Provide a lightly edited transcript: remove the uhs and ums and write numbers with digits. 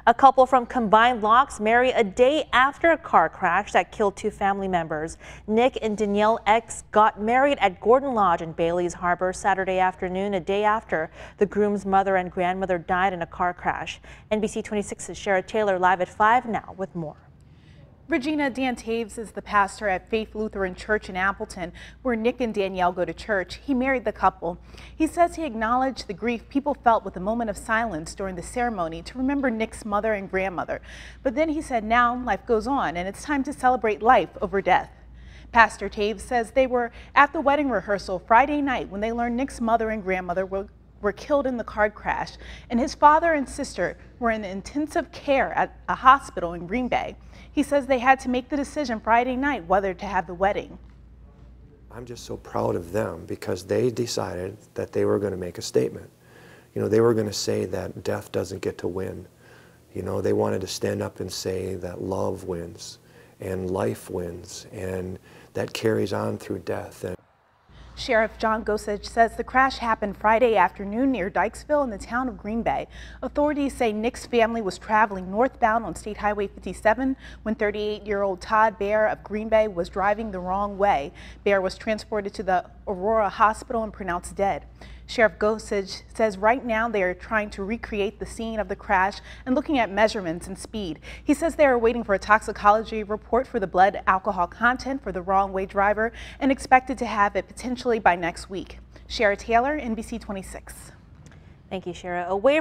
A couple from Combined Locks marry a day after a car crash that killed two family members. Nick and Danielle X got married at Gordon Lodge in Bailey's Harbor Saturday afternoon, a day after the groom's mother and grandmother died in a car crash. NBC 26's Shara Taylor live at 5 now with more. Regina, Dan Taves is the pastor at Faith Lutheran Church in Appleton, where Nick and Danielle go to church. He married the couple. He says he acknowledged the grief people felt with a moment of silence during the ceremony to remember Nick's mother and grandmother. But then he said now life goes on and it's time to celebrate life over death. Pastor Taves says they were at the wedding rehearsal Friday night when they learned Nick's mother and grandmother were killed in the car crash, and his father and sister were in intensive care at a hospital in Green Bay. He says they had to make the decision Friday night whether to have the wedding. I'm just so proud of them because they decided that they were going to make a statement. You know, they were going to say that death doesn't get to win. You know, they wanted to stand up and say that love wins and life wins, and that carries on through death. Sheriff John Gosage says the crash happened Friday afternoon near Dykesville in the town of Green Bay. Authorities say Nick's family was traveling northbound on State Highway 57 when 38-year-old Todd Bear of Green Bay was driving the wrong way. Bear was transported to the Aurora Hospital and pronounced dead. Sheriff Gosage says right now they are trying to recreate the scene of the crash and looking at measurements and speed. He says they are waiting for a toxicology report for the blood alcohol content for the wrong way driver and expected to have it potentially by next week. Shara Taylor, NBC 26. Thank you, Shara. Away